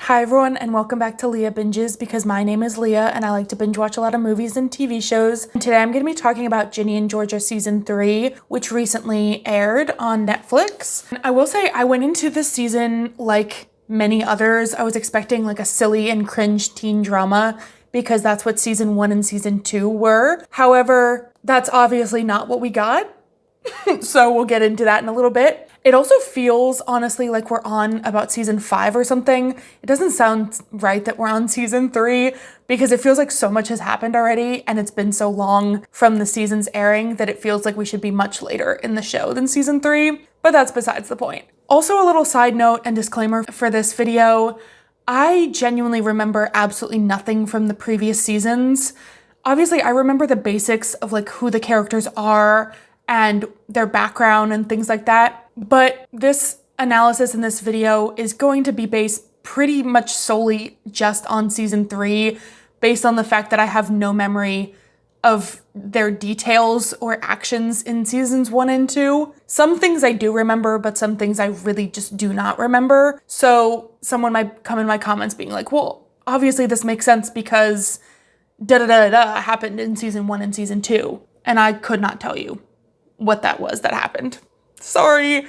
Hi everyone, and welcome back to Leah Binges, because my name is Leah and I like to binge watch a lot of movies and TV shows. And today I'm going to be talking about Ginny and Georgia season 3, which recently aired on Netflix. And I will say I went into this season like many others. I was expecting like a silly and cringe teen drama because that's what season 1 and season 2 were. However, that's obviously not what we got. So we'll get into that in a little bit. It also feels, honestly, like we're on about season 5 or something. It doesn't sound right that we're on season 3 because it feels like so much has happened already and it's been so long from the season's airing that it feels like we should be much later in the show than season 3, but that's besides the point. Also, a little side note and disclaimer for this video, I genuinely remember absolutely nothing from the previous seasons. Obviously, I remember the basics of like who the characters are and their background and things like that. But this analysis in this video is going to be based pretty much solely just on season 3, based on the fact that I have no memory of their details or actions in seasons 1 and 2. Some things I do remember, but some things I really just do not remember. So someone might come in my comments being like, well, obviously this makes sense because da-da-da-da happened in season 1 and season 2. And I could not tell you what that was that happened. Sorry.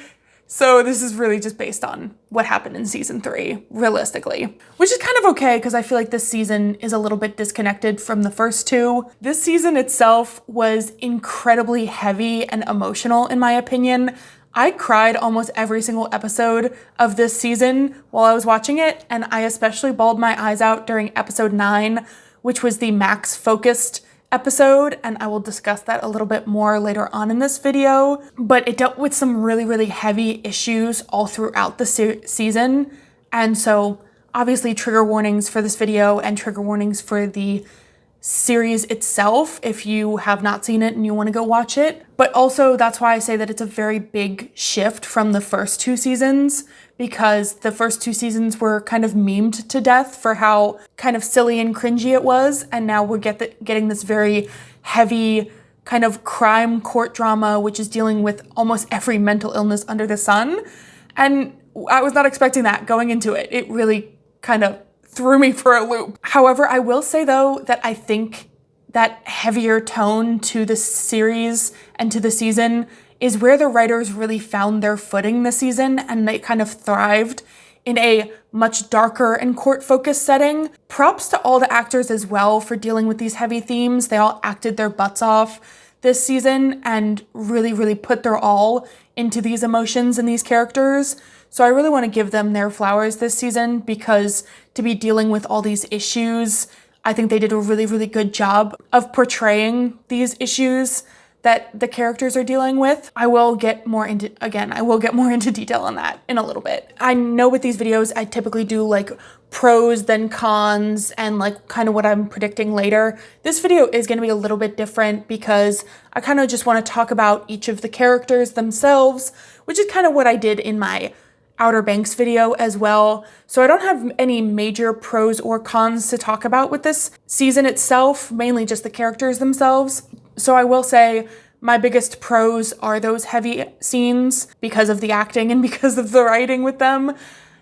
So this is really just based on what happened in season 3, realistically. Which is kind of okay because I feel like this season is a little bit disconnected from the first 2. This season itself was incredibly heavy and emotional in my opinion. I cried almost every single episode of this season while I was watching it, and I especially bawled my eyes out during episode 9, which was the Max focused episode, and I will discuss that a little bit more later on in this video. But it dealt with some really heavy issues all throughout the season, and so obviously trigger warnings for this video and trigger warnings for the series itself if you have not seen it and you want to go watch it. But also that's why I say that it's a very big shift from the first 2 seasons, because the first 2 seasons were kind of memed to death for how kind of silly and cringy it was, and now we're getting this very heavy kind of crime court drama which is dealing with almost every mental illness under the sun. And I was not expecting that going into it. It really kind of threw me for a loop. However, I will say though that I think that heavier tone to the series and to the season is where the writers really found their footing this season, and they kind of thrived in a much darker and court-focused setting. Props to all the actors as well for dealing with these heavy themes. They all acted their butts off this season and really put their all into these emotions and these characters. So I really want to give them their flowers this season, because to be dealing with all these issues, I think they did a really good job of portraying these issues that the characters are dealing with. I will get more into detail on that in a little bit. I know with these videos, I typically do like pros then cons and like kind of what I'm predicting later. This video is going to be a little bit different because I kind of just want to talk about each of the characters themselves, which is kind of what I did in my Outer Banks video as well. So I don't have any major pros or cons to talk about with this season itself, mainly just the characters themselves. So I will say my biggest pros are those heavy scenes because of the acting and because of the writing with them.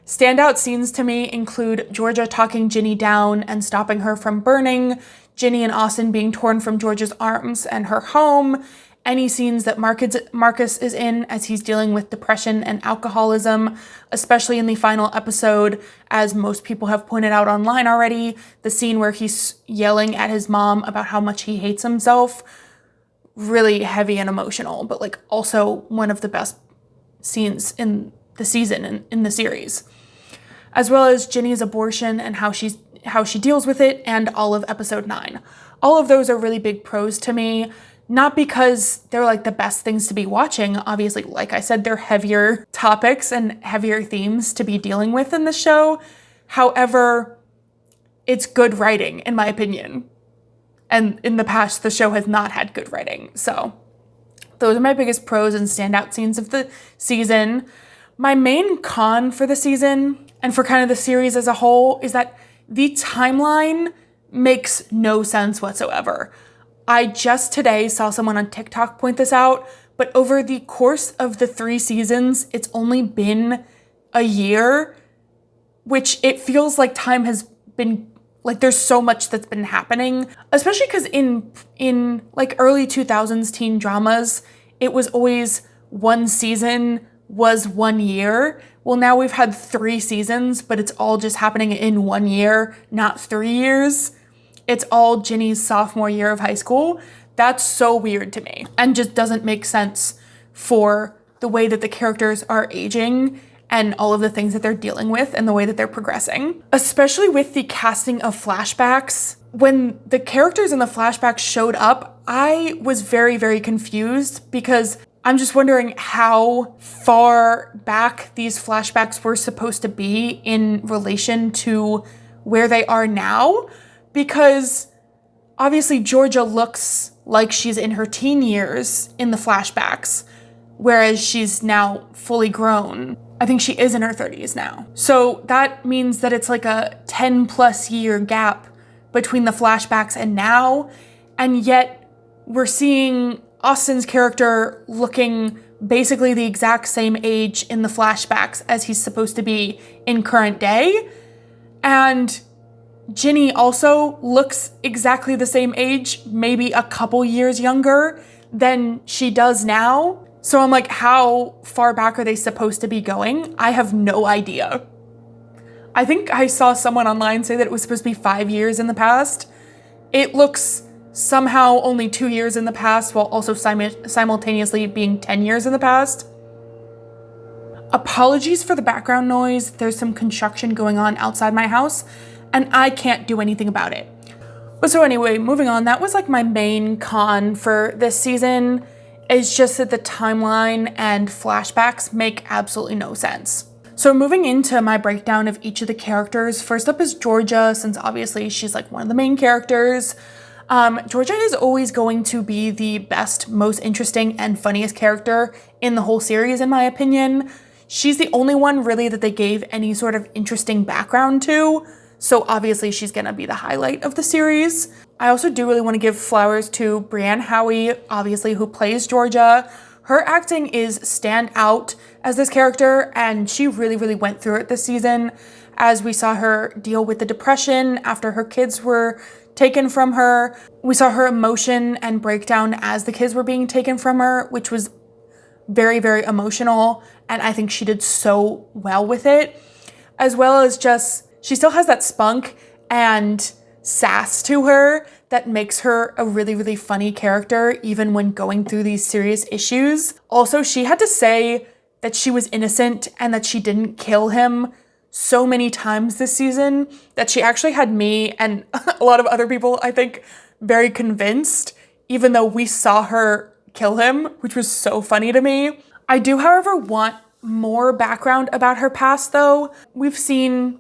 Standout scenes to me include Georgia talking Ginny down and stopping her from burning, Ginny and Austin being torn from Georgia's arms and her home, any scenes that Marcus is in as he's dealing with depression and alcoholism, especially in the final episode, as most people have pointed out online already, the scene where he's yelling at his mom about how much he hates himself. Really heavy and emotional, but like also one of the best scenes in the season and in the series. As well as Ginny's abortion and how she deals with it, and all of episode 9. All of those are really big pros to me. Not because they're like the best things to be watching. Obviously, like I said, they're heavier topics and heavier themes to be dealing with in the show. However, it's good writing, in my opinion. And in the past, the show has not had good writing. So those are my biggest pros and standout scenes of the season. My main con for the season and for kind of the series as a whole is that the timeline makes no sense whatsoever. I just today saw someone on TikTok point this out, but over the course of the 3 seasons, it's only been a year which it feels like time has been, like there's so much that's been happening, especially because in like early 2000s teen dramas, it was always one season was 1 year. Well, now we've had 3 seasons, but it's all just happening in 1 year, not 3 years. It's all Ginny's sophomore year of high school. That's so weird to me and just doesn't make sense for the way that the characters are aging and all of the things that they're dealing with and the way that they're progressing. Especially with the casting of flashbacks. When the characters in the flashbacks showed up, I was very, very confused because I'm just wondering how far back these flashbacks were supposed to be in relation to where they are now. Because obviously Georgia looks like she's in her teen years in the flashbacks, whereas she's now fully grown. I think she is in her 30s now. So that means that it's like a 10+ year gap between the flashbacks and now. And yet we're seeing Austin's character looking basically the exact same age in the flashbacks as he's supposed to be in current day. And Ginny also looks exactly the same age, maybe a couple years younger than she does now. So I'm like, how far back are they supposed to be going? I have no idea. I think I saw someone online say that it was supposed to be 5 years in the past. It looks somehow only 2 years in the past while also simultaneously being 10 years in the past. Apologies for the background noise. There's some construction going on outside my house and I can't do anything about it. But so anyway, moving on, that was like my main con for this season. It's just that the timeline and flashbacks make absolutely no sense. So moving into my breakdown of each of the characters, first up is Georgia, since obviously she's like one of the main characters. Georgia is always going to be the best, most interesting, and funniest character in the whole series, in my opinion. She's the only one really that they gave any sort of interesting background to. So obviously she's gonna be the highlight of the series. I also do really want to give flowers to Brienne Howie, obviously, who plays Georgia. Her acting is stand out as this character, and she really, really went through it this season as we saw her deal with the depression after her kids were taken from her. We saw her emotion and breakdown as the kids were being taken from her, which was very, very emotional, and I think she did so well with it, as well as just, she still has that spunk and sass to her that makes her a really, really funny character, even when going through these serious issues. Also, she had to say that she was innocent and that she didn't kill him so many times this season that she actually had me and a lot of other people, I think, very convinced, even though we saw her kill him, which was so funny to me. I do, however, want more background about her past, though. We've seen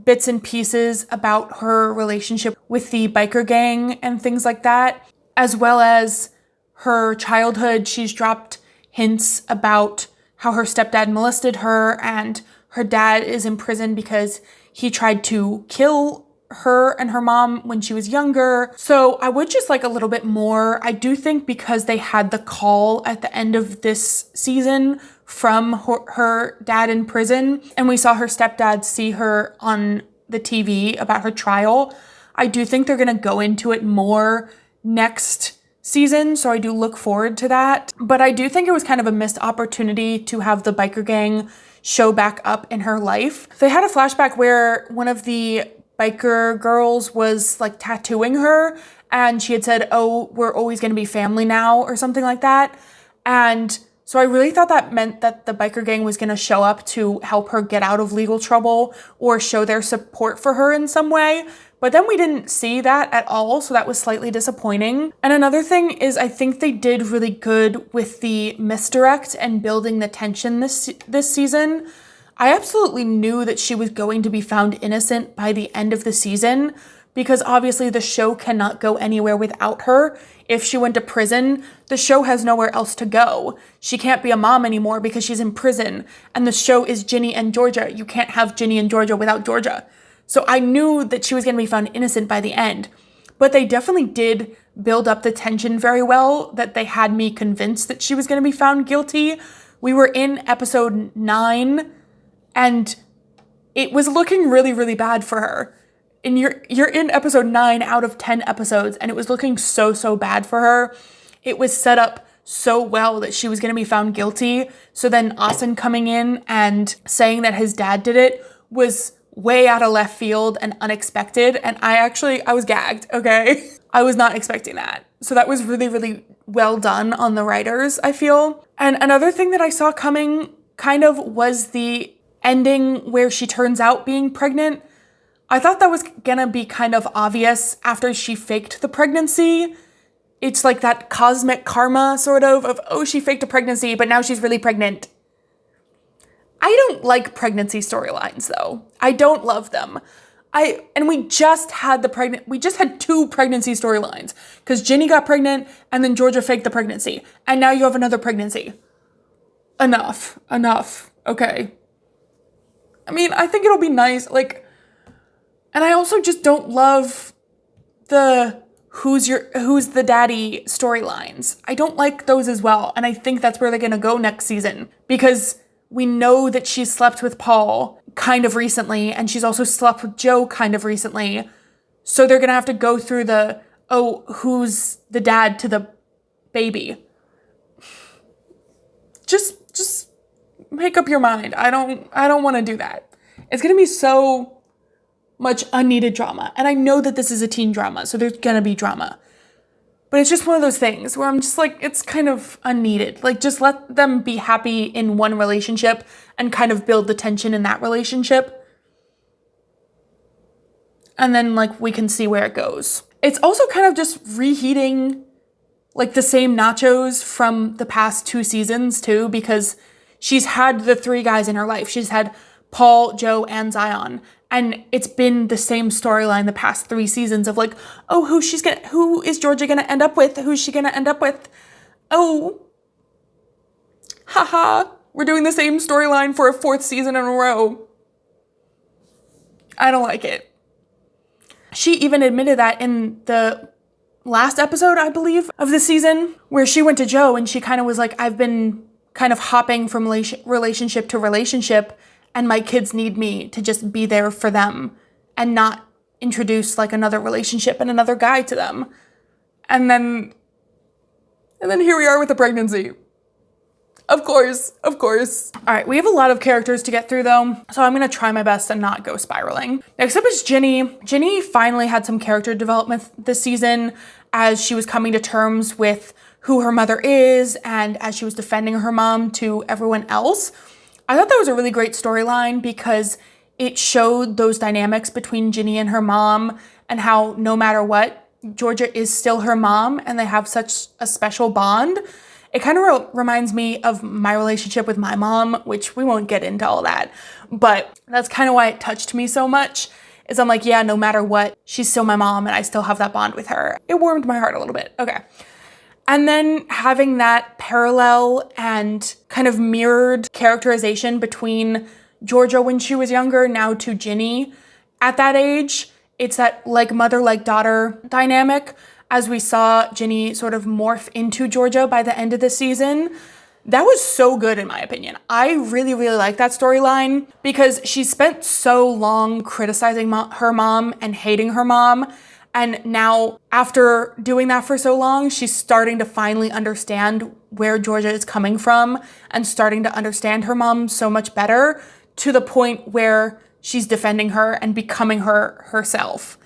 bits and pieces about her relationship with the biker gang and things like that, as well as her childhood. She's dropped hints about how her stepdad molested her and her dad is in prison because he tried to kill her and her mom when she was younger. So I would just like a little bit more. I do think because they had the call at the end of this season from her dad in prison, and we saw her stepdad see her on the TV about her trial, I do think they're gonna go into it more next season, so I do look forward to that. But I do think it was kind of a missed opportunity to have the biker gang show back up in her life. They had a flashback where one of the biker girls was like tattooing her, and she had said, "Oh, we're always gonna be family now," or something like that. And so I really thought that meant that the biker gang was going to show up to help her get out of legal trouble or show their support for her in some way. But then we didn't see that at all, so that was slightly disappointing. And another thing is I think they did really good with the misdirect and building the tension this season. I absolutely knew that she was going to be found innocent by the end of the season, because obviously the show cannot go anywhere without her. If she went to prison, the show has nowhere else to go. She can't be a mom anymore because she's in prison, and the show is Ginny and Georgia. You can't have Ginny and Georgia without Georgia. So I knew that she was going to be found innocent by the end, but they definitely did build up the tension very well, that they had me convinced that she was going to be found guilty. We were in episode 9, and it was looking really, really bad for her. And you're in episode 9 out of 10 episodes, and it was looking so, so bad for her. It was set up so well that she was going to be found guilty. So then Austin coming in and saying that his dad did it was way out of left field and unexpected. And I was gagged, okay? I was not expecting that. So that was really, really well done on the writers, I feel. And another thing that I saw coming kind of was the ending where she turns out being pregnant. I thought that was gonna be kind of obvious after she faked the pregnancy. It's like that cosmic karma sort of, oh, she faked a pregnancy, but now she's really pregnant. I don't like pregnancy storylines though. I don't love them. And we just had 2 pregnancy storylines because Ginny got pregnant and then Georgia faked the pregnancy. And now you have another pregnancy. Enough. Okay. I mean, I think it'll be nice. And I also just don't love the who's the daddy storylines. I don't like those as well. And I think that's where they're going to go next season because we know that she's slept with Paul kind of recently, and she's also slept with Joe kind of recently. So they're going to have to go through who's the dad to the baby. Just make up your mind. I don't want to do that. It's going to be so much unneeded drama. And I know that this is a teen drama, so there's going to be drama. But it's just one of those things where I'm just like, it's kind of unneeded. Just let them be happy in one relationship and kind of build the tension in that relationship. And then, we can see where it goes. It's also kind of just reheating, the same nachos from the past 2 seasons, too, because she's had the 3 guys in her life. She's had Paul, Joe, and Zion. And it's been the same storyline the past 3 seasons of who is Georgia gonna end up with? Who's she gonna end up with? Oh, haha, we're doing the same storyline for a 4th season in a row. I don't like it. She even admitted that in the last episode, I believe, of the season, where she went to Joe and she kind of was like, I've been kind of hopping from relationship to relationship, and my kids need me to just be there for them and not introduce another relationship and another guy to them. And then here we are with the pregnancy. Of course. All right, we have a lot of characters to get through though, so I'm gonna try my best to not go spiraling. Next up is Ginny. Ginny finally had some character development this season as she was coming to terms with who her mother is and as she was defending her mom to everyone else. I thought that was a really great storyline because it showed those dynamics between Ginny and her mom and how no matter what, Georgia is still her mom and they have such a special bond. It kind of reminds me of my relationship with my mom, which we won't get into all that, but that's kind of why it touched me so much, is I'm like, yeah, no matter what, she's still my mom and I still have that bond with her. It warmed my heart a little bit. Okay. And then having that parallel and kind of mirrored characterization between Georgia when she was younger, now to Ginny at that age. It's that mother, daughter dynamic as we saw Ginny sort of morph into Georgia by the end of the season. That was so good in my opinion. I really, really like that storyline because she spent so long criticizing her mom and hating her mom. And now, after doing that for so long, she's starting to finally understand where Georgia is coming from and starting to understand her mom so much better to the point where she's defending her and becoming her herself.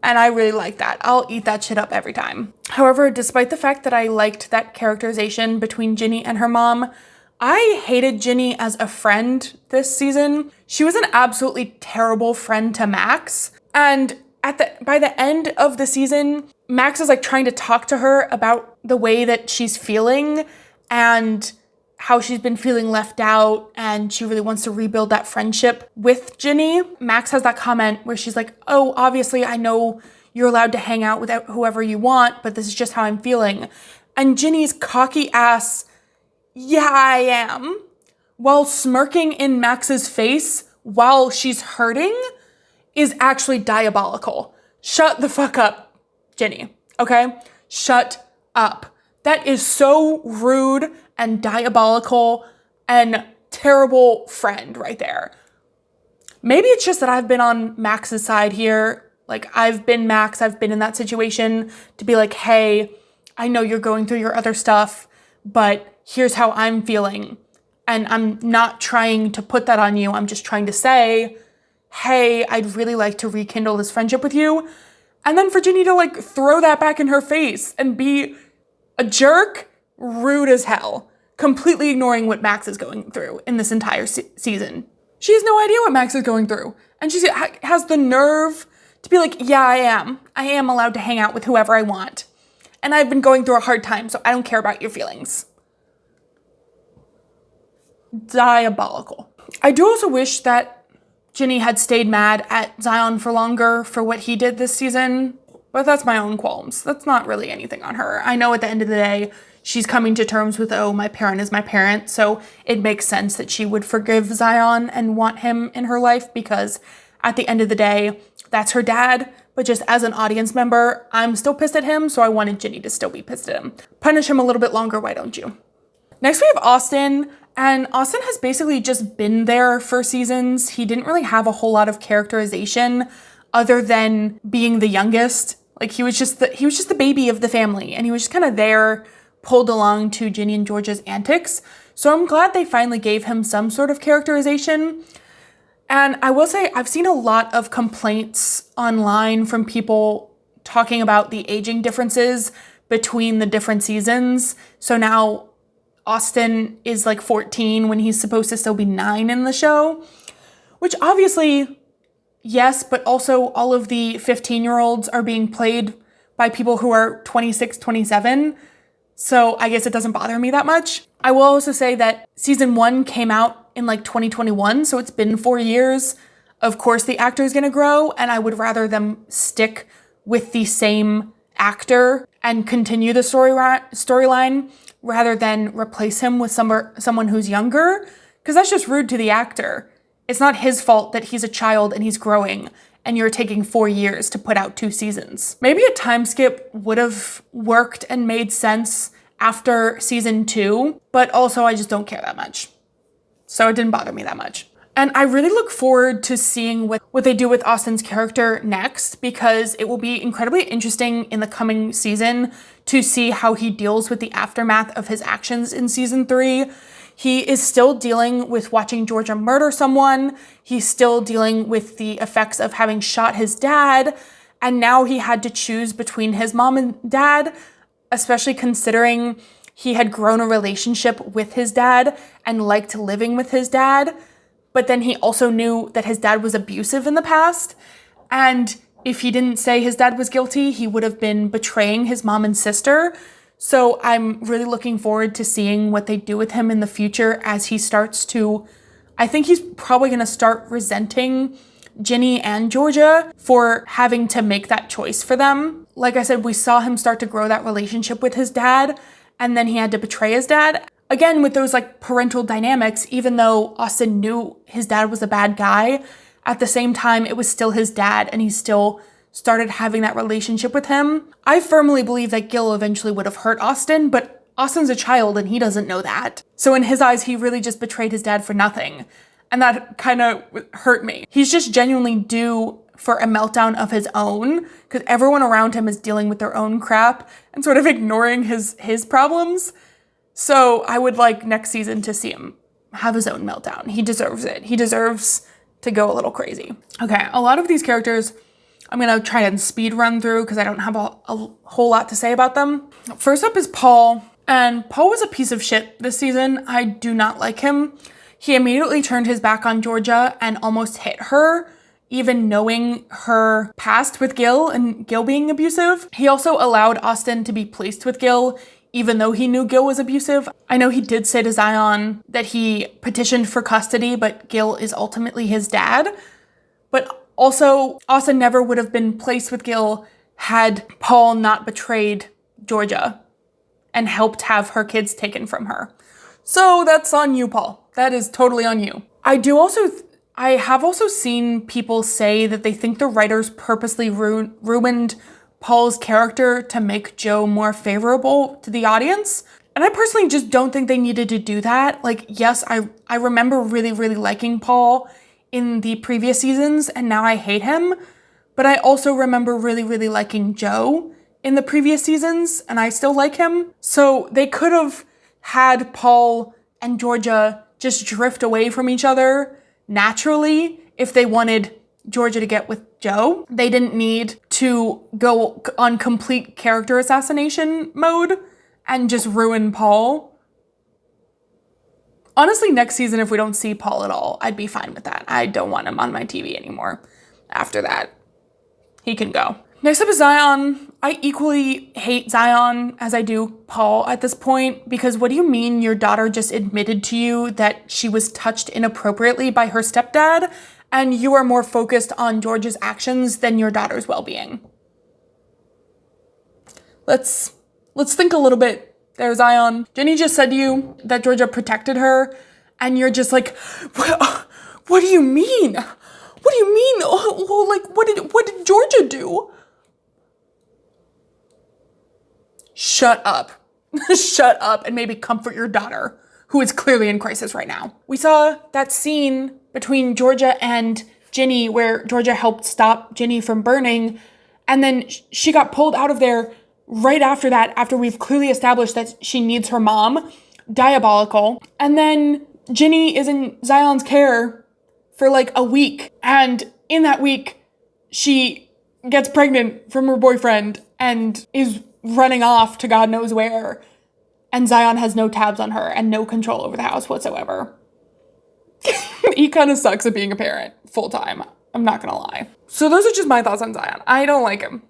And I really like that. I'll eat that shit up every time. However, despite the fact that I liked that characterization between Ginny and her mom, I hated Ginny as a friend this season. She was an absolutely terrible friend to Max. And by the end of the season, Max is trying to talk to her about the way that she's feeling and how she's been feeling left out, and she really wants to rebuild that friendship with Ginny. Max has that comment where she's like, oh, obviously I know you're allowed to hang out with whoever you want, but this is just how I'm feeling. And Ginny's cocky ass, yeah, I am, while smirking in Max's face while she's hurting, is actually diabolical. Shut the fuck up, Ginny, okay? Shut up. That is so rude and diabolical and terrible friend right there. Maybe it's just that I've been on Max's side here. Like, I've been Max, I've been in that situation to be like, hey, I know you're going through your other stuff, but here's how I'm feeling. And I'm not trying to put that on you. I'm just trying to say, hey, I'd really like to rekindle this friendship with you. And then for Ginny to like throw that back in her face and be a jerk, rude as hell, completely ignoring what Max is going through in this entire season. She has no idea what Max is going through. And she has the nerve to be like, yeah, I am. I am allowed to hang out with whoever I want. And I've been going through a hard time, so I don't care about your feelings. Diabolical. I do also wish that Ginny had stayed mad at Zion for longer for what he did this season, but that's my own qualms. That's not really anything on her. I know at the end of the day, she's coming to terms with, oh, my parent is my parent, so it makes sense that she would forgive Zion and want him in her life because at the end of the day, that's her dad, but just as an audience member, I'm still pissed at him, so I wanted Ginny to still be pissed at him. Punish him a little bit longer, why don't you? Next we have Austin. And Austin has basically just been there for seasons. He didn't really have a whole lot of characterization other than being the youngest. Like he was just the baby of the family, and he was just kind of there, pulled along to Ginny and Georgia's antics. So I'm glad they finally gave him some sort of characterization. And I will say I've seen a lot of complaints online from people talking about the aging differences between the different seasons. So now Austin is like 14 when he's supposed to still be 9 in the show, which obviously, yes, but also all of the 15-year-olds are being played by people who are 26, 27. So I guess it doesn't bother me that much. I will also say that season 1 came out in like 2021, so it's been 4 years. Of course, the actor is going to grow, and I would rather them stick with the same actor and continue the storyline rather than replace him with someone who's younger, because that's just rude to the actor. It's not his fault that he's a child and he's growing, and you're taking 4 years to put out 2 seasons. Maybe a time skip would have worked and made sense after season 2, but also I just don't care that much. So it didn't bother me that much. And I really look forward to seeing what they do with Austin's character next, because it will be incredibly interesting in the coming season to see how he deals with the aftermath of his actions in season 3. He is still dealing with watching Georgia murder someone. He's still dealing with the effects of having shot his dad. And now he had to choose between his mom and dad, especially considering he had grown a relationship with his dad and liked living with his dad. But then he also knew that his dad was abusive in the past. And if he didn't say his dad was guilty, he would have been betraying his mom and sister. So I'm really looking forward to seeing what they do with him in the future as he starts to, I think he's probably going to start resenting Ginny and Georgia for having to make that choice for them. Like I said, we saw him start to grow that relationship with his dad, and then he had to betray his dad. Again, with those like parental dynamics, even though Austin knew his dad was a bad guy, at the same time, it was still his dad, and he still started having that relationship with him. I firmly believe that Gil eventually would have hurt Austin, but Austin's a child and he doesn't know that. So in his eyes, he really just betrayed his dad for nothing. And that kind of hurt me. He's just genuinely due for a meltdown of his own, because everyone around him is dealing with their own crap and sort of ignoring his problems. So I would like next season to see him have his own meltdown. He deserves it. He deserves to go a little crazy. Okay, a lot of these characters I'm going to try and speed run through because I don't have a whole lot to say about them. First up is Paul. And Paul was a piece of shit this season. I do not like him. He immediately turned his back on Georgia and almost hit her, even knowing her past with Gil and Gil being abusive. He also allowed Austin to be placed with Gil, even though he knew Gil was abusive. I know he did say to Zion that he petitioned for custody, but Gil is ultimately his dad. But also, Austin never would have been placed with Gil had Paul not betrayed Georgia and helped have her kids taken from her. So that's on you, Paul. That is totally on you. I have also seen people say that they think the writers purposely ruined Paul's character to make Joe more favorable to the audience. And I personally just don't think they needed to do that. Like, yes, I remember really, really liking Paul in the previous seasons, and now I hate him. But I also remember really, really liking Joe in the previous seasons, and I still like him. So they could have had Paul and Georgia just drift away from each other naturally if they wanted Georgia to get with Joe. They didn't need to go on complete character assassination mode and just ruin Paul. Honestly, next season, if we don't see Paul at all, I'd be fine with that. I don't want him on my TV anymore after that. He can go. Next up is Zion. I equally hate Zion as I do Paul at this point, because what do you mean your daughter just admitted to you that she was touched inappropriately by her stepdad, and you are more focused on Georgia's actions than your daughter's well-being? Let's think a little bit there, Zion. Ginny just said to you that Georgia protected her, and you're just like, what do you mean? What do you mean? Oh, like, what did Georgia do? Shut up. Shut up and maybe comfort your daughter, who is clearly in crisis right now. We saw that scene between Georgia and Ginny where Georgia helped stop Ginny from burning, and then she got pulled out of there right after that, after we've clearly established that she needs her mom. Diabolical. And then Ginny is in Zion's care for like a week, and in that week, she gets pregnant from her boyfriend and is running off to God knows where, and Zion has no tabs on her and no control over the house whatsoever. He kind of sucks at being a parent full-time. I'm not gonna lie. So those are just my thoughts on Zion. I don't like him.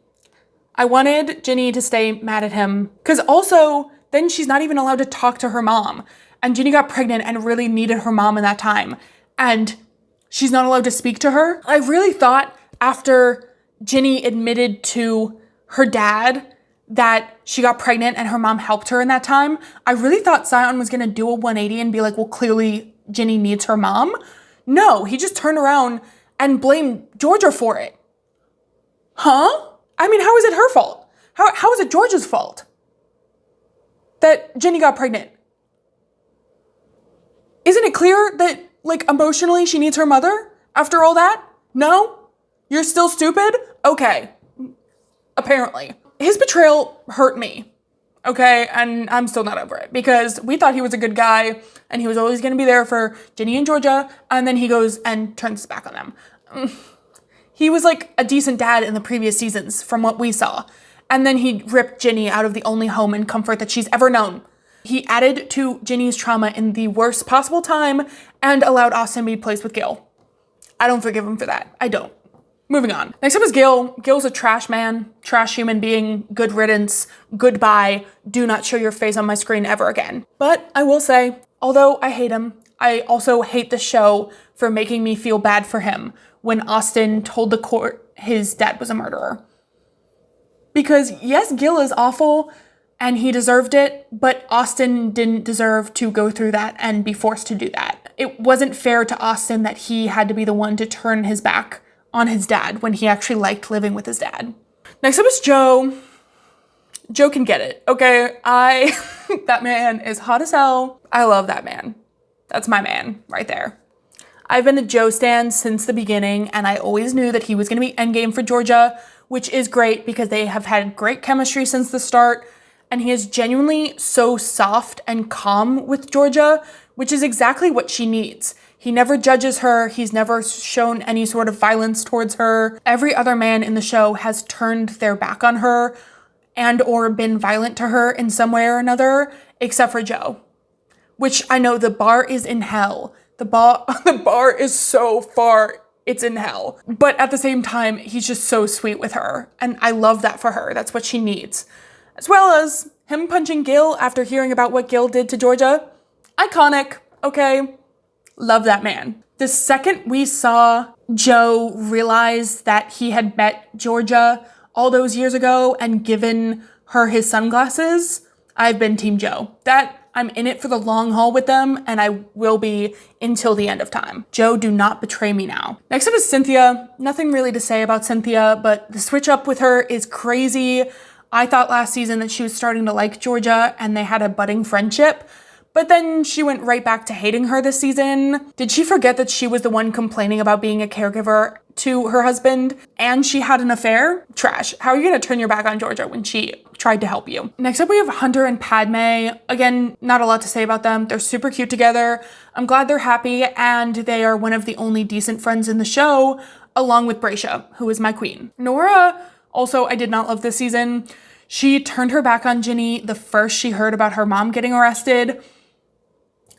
I wanted Ginny to stay mad at him, because also then she's not even allowed to talk to her mom, and Ginny got pregnant and really needed her mom in that time, and she's not allowed to speak to her. I really thought after Ginny admitted to her dad that she got pregnant and her mom helped her in that time, I really thought Zion was gonna do a 180 and be like, well, clearly Ginny needs her mom. No, he just turned around and blamed Georgia for it. Huh? I mean, how is it her fault? How is it Georgia's fault that Ginny got pregnant? Isn't it clear that, like, emotionally she needs her mother after all that? No? You're still stupid? Okay. Apparently. His betrayal hurt me, okay? And I'm still not over it, because we thought he was a good guy and he was always going to be there for Ginny and Georgia, and then he goes and turns his back on them. He was like a decent dad in the previous seasons from what we saw, and then he ripped Ginny out of the only home and comfort that she's ever known. He added to Ginny's trauma in the worst possible time and allowed Austin to be placed with Gil. I don't forgive him for that. I don't. Moving on. Next up is Gil. Gil's a trash man, trash human being, good riddance, goodbye, do not show your face on my screen ever again. But I will say, although I hate him, I also hate the show for making me feel bad for him when Austin told the court his dad was a murderer. Because yes, Gil is awful and he deserved it, but Austin didn't deserve to go through that and be forced to do that. It wasn't fair to Austin that he had to be the one to turn his back on his dad when he actually liked living with his dad. Next up is Joe. Joe can get it, okay? That man is hot as hell. I love that man. That's my man right there. I've been a Joe stan since the beginning, and I always knew that he was gonna be endgame for Georgia, which is great because they have had great chemistry since the start, and he is genuinely so soft and calm with Georgia, which is exactly what she needs. He never judges her. He's never shown any sort of violence towards her. Every other man in the show has turned their back on her and or been violent to her in some way or another, except for Joe, which I know the bar is in hell. The bar is so far, it's in hell. But at the same time, he's just so sweet with her. And I love that for her. That's what she needs. As well as him punching Gil after hearing about what Gil did to Georgia. Iconic, okay? Love that man. The second we saw Joe realize that he had met Georgia all those years ago and given her his sunglasses, I've been Team Joe. I'm in it for the long haul with them, and I will be until the end of time. Joe, do not betray me now. Next up is Cynthia. Nothing really to say about Cynthia, but the switch up with her is crazy. I thought last season that she was starting to like Georgia and they had a budding friendship, but then she went right back to hating her this season. Did she forget that she was the one complaining about being a caregiver to her husband and she had an affair? Trash. How are you gonna turn your back on Georgia when she tried to help you? Next up, we have Hunter and Padme. Again, not a lot to say about them. They're super cute together. I'm glad they're happy, and they are one of the only decent friends in the show, along with Bracia, who is my queen. Nora, also, I did not love this season. She turned her back on Ginny the first she heard about her mom getting arrested.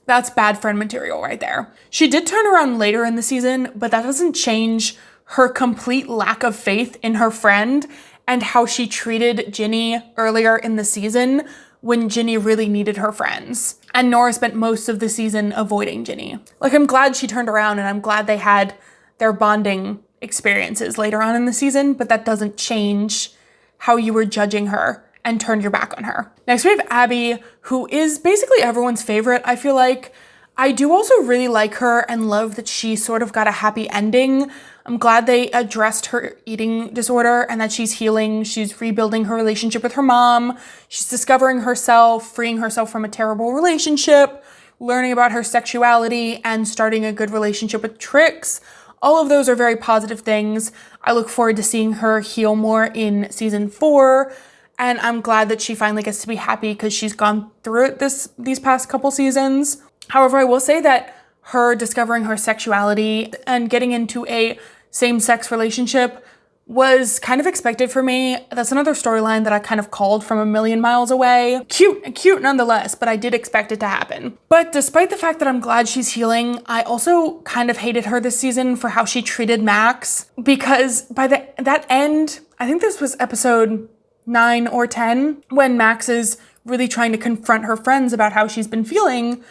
That's bad friend material right there. She did turn around later in the season, but that doesn't change her complete lack of faith in her friend and how she treated Ginny earlier in the season when Ginny really needed her friends. And Nora spent most of the season avoiding Ginny. Like, I'm glad she turned around and I'm glad they had their bonding experiences later on in the season, but that doesn't change how you were judging her and turned your back on her. Next, we have Abby, who is basically everyone's favorite, I feel like. I do also really like her and love that she sort of got a happy ending. I'm glad they addressed her eating disorder and that she's healing. She's rebuilding her relationship with her mom. She's discovering herself, freeing herself from a terrible relationship, learning about her sexuality, and starting a good relationship with Trix. All of those are very positive things. I look forward to seeing her heal more in season 4. And I'm glad that she finally gets to be happy because she's gone through it these past couple seasons. However, I will say that her discovering her sexuality and getting into a same-sex relationship was kind of expected for me. That's another storyline that I kind of called from a million miles away. Cute nonetheless, but I did expect it to happen. But despite the fact that I'm glad she's healing, I also kind of hated her this season for how she treated Max, because by that end, I think this was episode 9 or 10, when Max is really trying to confront her friends about how she's been feeling,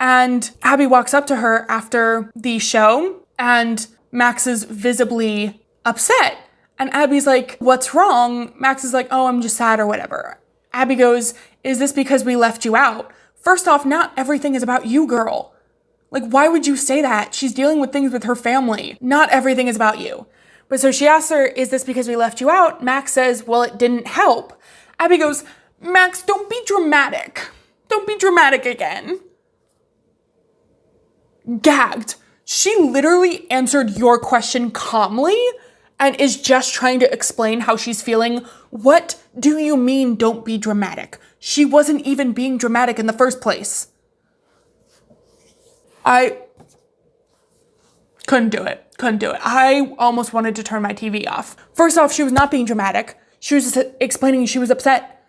and Abby walks up to her after the show, and Max is visibly upset. And Abby's like, "What's wrong?" Max is like, "Oh, I'm just sad," or whatever. Abby goes, "Is this because we left you out? First off, not everything is about you, girl. Like, why would you say that? She's dealing with things with her family. Not everything is about you." But so she asks her, "Is this because we left you out?" Max says, "Well, it didn't help." Abby goes, "Max, don't be dramatic. Don't be dramatic again." Gagged. She literally answered your question calmly and is just trying to explain how she's feeling. What do you mean, don't be dramatic? She wasn't even being dramatic in the first place. I couldn't do it. I almost wanted to turn my TV off. First off, she was not being dramatic. She was just explaining she was upset.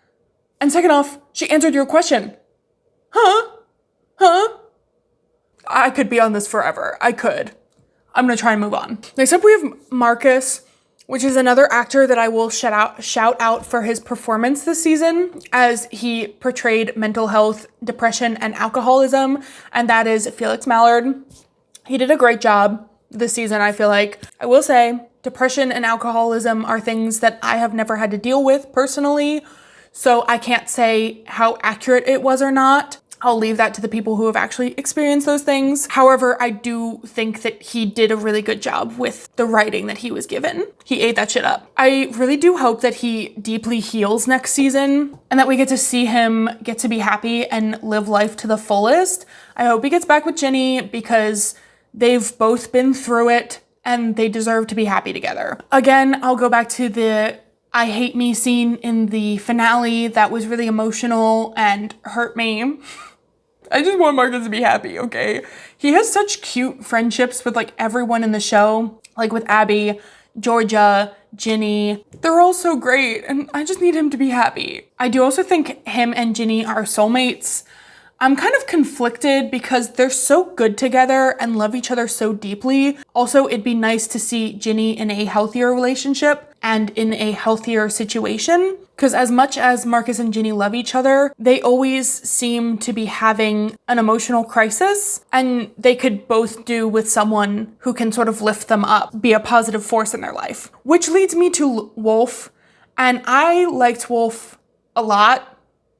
And second off, she answered your question. Huh? I could be on this forever. I could. I'm gonna try and move on. Next up, we have Marcus, which is another actor that I will shout out for his performance this season, as he portrayed mental health, depression, and alcoholism, and that is Felix Mallard. He did a great job this season, I feel like. I will say, depression and alcoholism are things that I have never had to deal with personally, so I can't say how accurate it was or not. I'll leave that to the people who have actually experienced those things. However, I do think that he did a really good job with the writing that he was given. He ate that shit up. I really do hope that he deeply heals next season and that we get to see him get to be happy and live life to the fullest. I hope he gets back with Ginny because they've both been through it and they deserve to be happy together. Again, I'll go back to the I hate me scene in the finale. That was really emotional and hurt me. I just want Marcus to be happy, okay? He has such cute friendships with like everyone in the show, like with Abby, Georgia, Ginny. They're all so great and I just need him to be happy. I do also think him and Ginny are soulmates. I'm kind of conflicted because they're so good together and love each other so deeply. Also, it'd be nice to see Ginny in a healthier relationship and in a healthier situation. Because as much as Marcus and Ginny love each other, they always seem to be having an emotional crisis, and they could both do with someone who can sort of lift them up, be a positive force in their life. Which leads me to Wolf, and I liked Wolf a lot.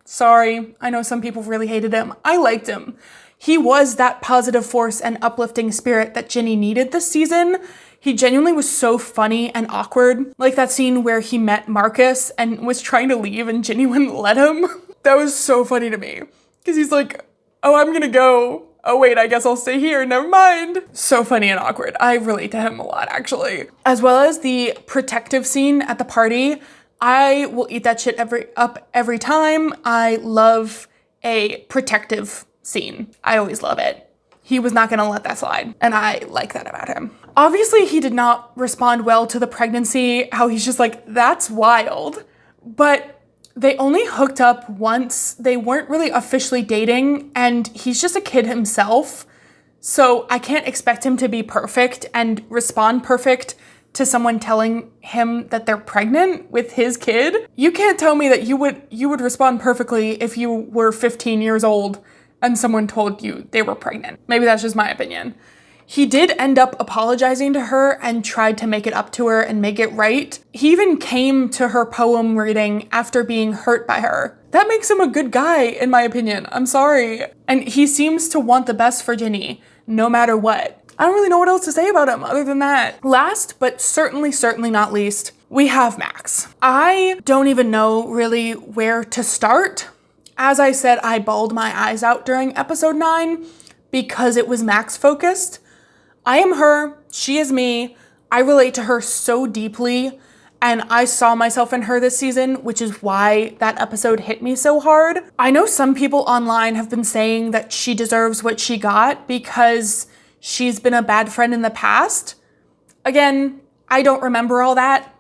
Sorry, I know some people really hated him. I liked him. He was that positive force and uplifting spirit that Ginny needed this season. He genuinely was so funny and awkward. Like that scene where he met Marcus and was trying to leave and Ginny wouldn't let him. That was so funny to me. Because he's like, oh, I'm gonna go. Oh wait, I guess I'll stay here, never mind. So funny and awkward. I relate to him a lot, actually. As well as the protective scene at the party, I will eat that shit up every time. I love a protective scene. I always love it. He was not gonna let that slide, and I like that about him. Obviously, he did not respond well to the pregnancy, how he's just like, that's wild. But they only hooked up once. They weren't really officially dating, and he's just a kid himself. So I can't expect him to be perfect and respond perfect to someone telling him that they're pregnant with his kid. You can't tell me that you would respond perfectly if you were 15 years old and someone told you they were pregnant. Maybe that's just my opinion. He did end up apologizing to her and tried to make it up to her and make it right. He even came to her poem reading after being hurt by her. That makes him a good guy, in my opinion. I'm sorry. And he seems to want the best for Ginny, no matter what. I don't really know what else to say about him other than that. Last, but certainly not least, we have Max. I don't even know really where to start. As I said, I bawled my eyes out during episode 9 because it was Max focused. I am her, she is me. I relate to her so deeply, and I saw myself in her this season, which is why that episode hit me so hard. I know some people online have been saying that she deserves what she got because she's been a bad friend in the past. Again, I don't remember all that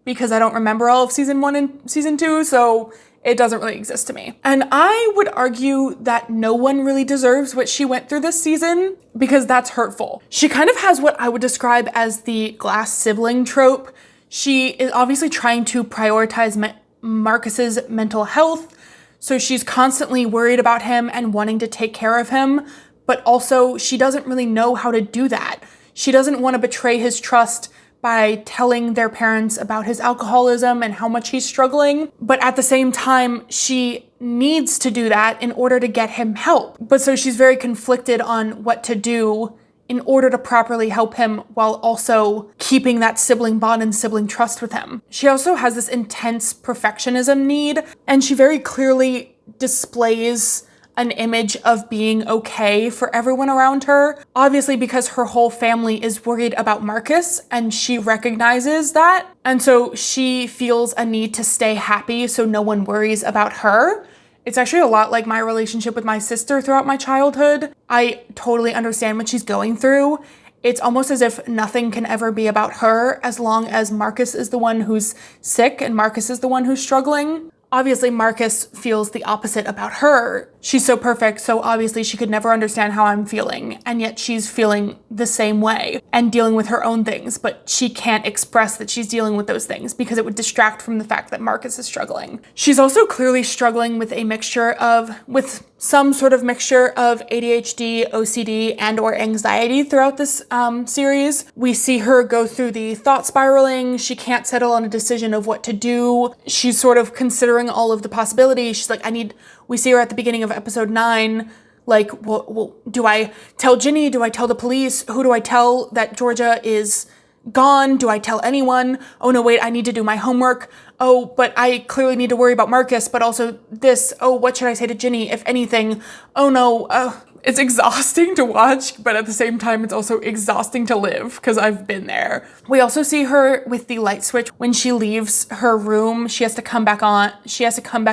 because I don't remember all of season 1 and season 2, so it doesn't really exist to me. And I would argue that no one really deserves what she went through this season because that's hurtful. She kind of has what I would describe as the glass sibling trope. She is obviously trying to prioritize Marcus's mental health, so she's constantly worried about him and wanting to take care of him, but also she doesn't really know how to do that. She doesn't want to betray his trust by telling their parents about his alcoholism and how much he's struggling. But at the same time, she needs to do that in order to get him help. But so she's very conflicted on what to do in order to properly help him while also keeping that sibling bond and sibling trust with him. She also has this intense perfectionism need, and she very clearly displays an image of being okay for everyone around her. Obviously, because her whole family is worried about Marcus and she recognizes that. And so she feels a need to stay happy so no one worries about her. It's actually a lot like my relationship with my sister throughout my childhood. I totally understand what she's going through. It's almost as if nothing can ever be about her as long as Marcus is the one who's sick and Marcus is the one who's struggling. Obviously, Marcus feels the opposite about her. She's so perfect, so obviously she could never understand how I'm feeling, and yet she's feeling the same way and dealing with her own things, but she can't express that she's dealing with those things because it would distract from the fact that Marcus is struggling. She's also clearly struggling with some sort of mixture of ADHD, OCD, and or anxiety throughout this series. We see her go through the thought spiraling. She can't settle on a decision of what to do. She's sort of considering all of the possibilities. She's like, we see her at the beginning of episode 9, like, well, do I tell Ginny? Do I tell the police? Who do I tell that Georgia is gone? Do I tell anyone? Oh no, wait, I need to do my homework. Oh, but I clearly need to worry about Marcus, but also this. Oh, what should I say to Ginny, if anything? Oh no, it's exhausting to watch, but at the same time, it's also exhausting to live because I've been there. We also see her with the light switch. When she leaves her room, she has to come back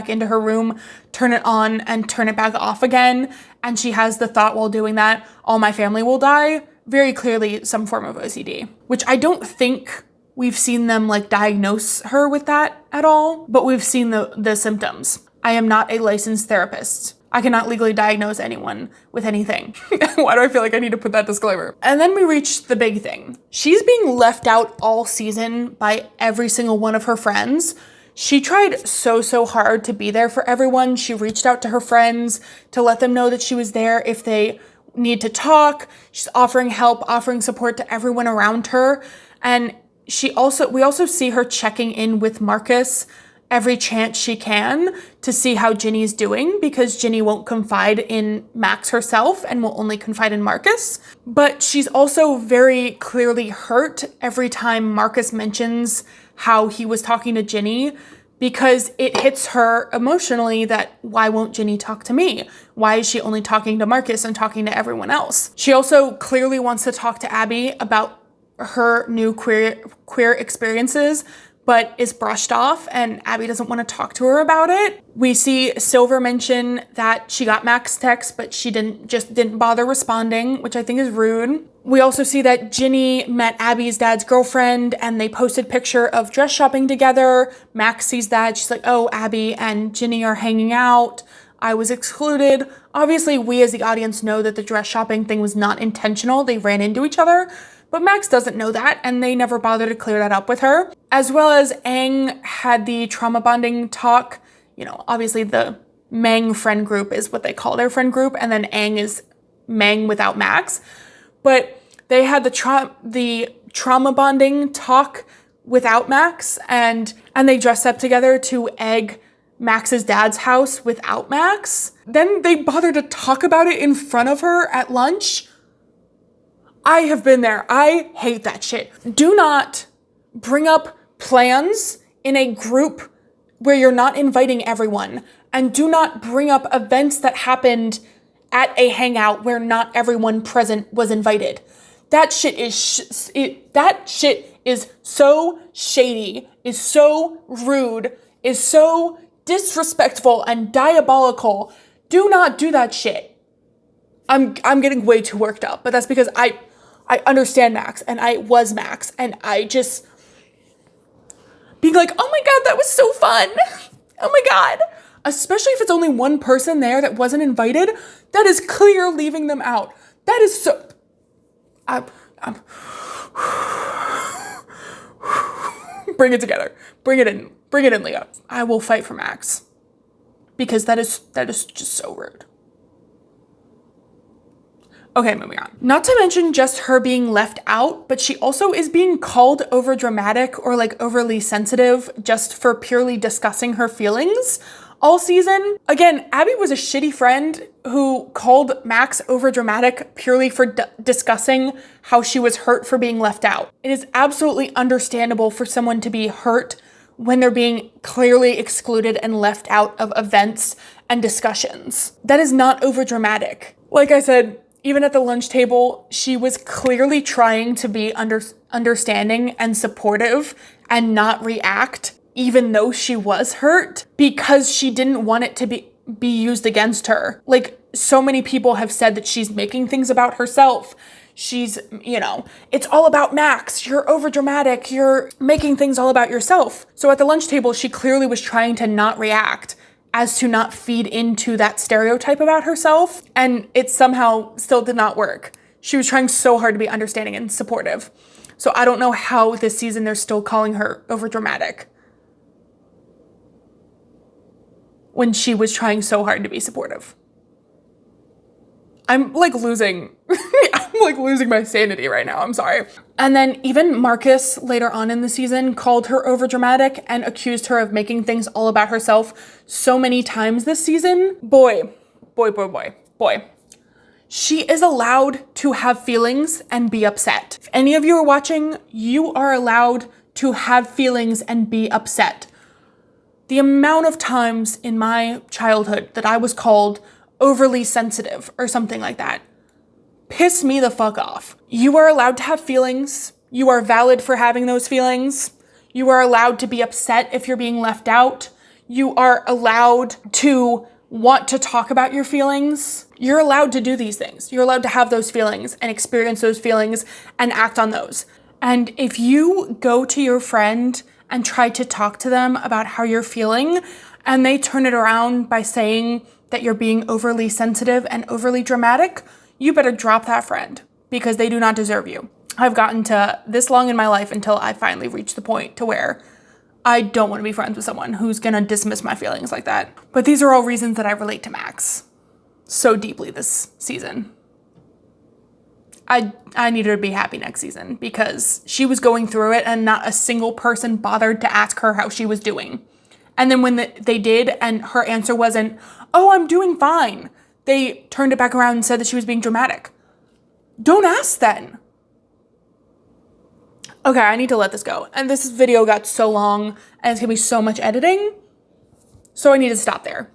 into her room, turn it on and turn it back off again. And she has the thought while doing that, all my family will die. Very clearly some form of OCD, which I don't think we've seen them like diagnose her with that at all, but we've seen the symptoms. I am not a licensed therapist. I cannot legally diagnose anyone with anything. Why do I feel like I need to put that disclaimer? And then we reach the big thing. She's being left out all season by every single one of her friends. She tried so hard to be there for everyone. She reached out to her friends to let them know that she was there if they need to talk. She's offering help, offering support to everyone around her. And we also see her checking in with Marcus every chance she can to see how Ginny's doing, because Ginny won't confide in Max herself and will only confide in Marcus. But she's also very clearly hurt every time Marcus mentions how he was talking to Ginny, because it hits her emotionally that why won't Ginny talk to me? Why is she only talking to Marcus and talking to everyone else? She also clearly wants to talk to Abby about her new queer experiences, but is brushed off, and Abby doesn't want to talk to her about it. We see Silver mention that she got Mac's text, but she didn't bother responding, which I think is rude. We also see that Ginny met Abby's dad's girlfriend, and they posted picture of dress shopping together. Mac sees that. She's like, oh, Abby and Ginny are hanging out. I was excluded. Obviously, we as the audience know that the dress shopping thing was not intentional. They ran into each other. But Max doesn't know that, and they never bother to clear that up with her. As well as Aang had the trauma bonding talk. You know, obviously the Mang friend group is what they call their friend group, and then Aang is Mang without Max. But they had the trauma bonding talk without Max, and they dressed up together to egg Max's dad's house without Max. Then they bothered to talk about it in front of her at lunch. I have been there. I hate that shit. Do not bring up plans in a group where you're not inviting everyone. And do not bring up events that happened at a hangout where not everyone present was invited. That shit is so shady, is so rude, is so disrespectful and diabolical. Do not do that shit. I'm getting way too worked up, but that's because I understand Max, and I was Max, and I just being like, oh my God, that was so fun. Oh my God. Especially if it's only one person there that wasn't invited, that is clear leaving them out. That is so, bring it together. Bring it in, Leah. I will fight for Max, because that is just so rude. Okay, moving on. Not to mention just her being left out, but she also is being called overdramatic or like overly sensitive just for purely discussing her feelings all season. Again, Abby was a shitty friend who called Max overdramatic purely for discussing how she was hurt for being left out. It is absolutely understandable for someone to be hurt when they're being clearly excluded and left out of events and discussions. That is not overdramatic. Like I said, even at the lunch table, she was clearly trying to be understanding and supportive and not react, even though she was hurt, because she didn't want it to be used against her. Like, so many people have said that she's making things about herself. She's, it's all about Max. You're overdramatic. You're making things all about yourself. So at the lunch table, she clearly was trying to not react, as to not feed into that stereotype about herself, and it somehow still did not work. She was trying so hard to be understanding and supportive. So I don't know how this season they're still calling her overdramatic when she was trying so hard to be supportive. I'm like losing my sanity right now. I'm sorry. And then even Marcus later on in the season called her overdramatic and accused her of making things all about herself so many times this season. Boy. She is allowed to have feelings and be upset. If any of you are watching, you are allowed to have feelings and be upset. The amount of times in my childhood that I was called overly sensitive or something like that pissed me the fuck off. You are allowed to have feelings. You are valid for having those feelings. You are allowed to be upset if you're being left out. You are allowed to want to talk about your feelings. You're allowed to do these things. You're allowed to have those feelings and experience those feelings and act on those. And if you go to your friend and try to talk to them about how you're feeling, and they turn it around by saying that you're being overly sensitive and overly dramatic, you better drop that friend, because they do not deserve you. I've gotten to this long in my life until I finally reach the point to where I don't want to be friends with someone who's gonna dismiss my feelings like that. But these are all reasons that I relate to Max so deeply this season. I need her to be happy next season, because she was going through it and not a single person bothered to ask her how she was doing. And then when they did and her answer wasn't, oh, I'm doing fine, they turned it back around and said that she was being dramatic. Don't ask then. Okay, I need to let this go. And this video got so long and it's gonna be so much editing. So I need to stop there.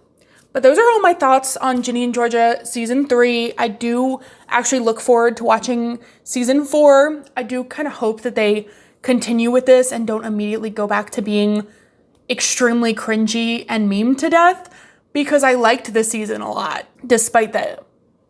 But those are all my thoughts on Ginny and Georgia season 3. I do actually look forward to watching season 4. I do kind of hope that they continue with this and don't immediately go back to being extremely cringy and meme to death, because I liked this season a lot, despite the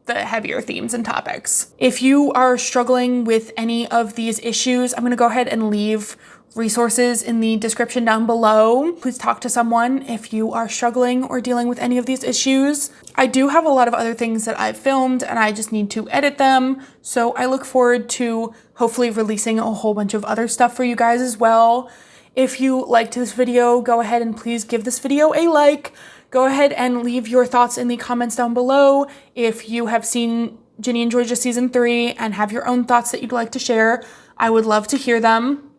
heavier themes and topics. If you are struggling with any of these issues, I'm gonna go ahead and leave resources in the description down below. Please talk to someone if you are struggling or dealing with any of these issues. I do have a lot of other things that I've filmed and I just need to edit them. So I look forward to hopefully releasing a whole bunch of other stuff for you guys as well. If you liked this video, go ahead and please give this video a like. Go ahead and leave your thoughts in the comments down below. If you have seen Ginny and Georgia season 3 and have your own thoughts that you'd like to share, I would love to hear them.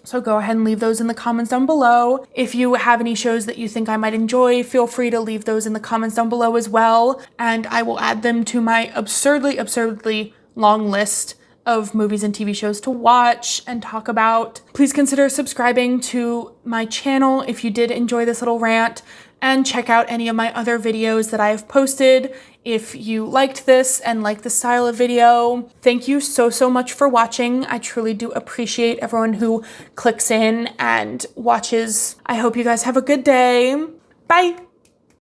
So go ahead and leave those in the comments down below. If you have any shows that you think I might enjoy, feel free to leave those in the comments down below as well. And I will add them to my absurdly long list of movies and TV shows to watch and talk about. Please consider subscribing to my channel if you did enjoy this little rant, and check out any of my other videos that I have posted if you liked this and like the style of video. Thank you so much for watching. I truly do appreciate everyone who clicks in and watches. I hope you guys have a good day. Bye!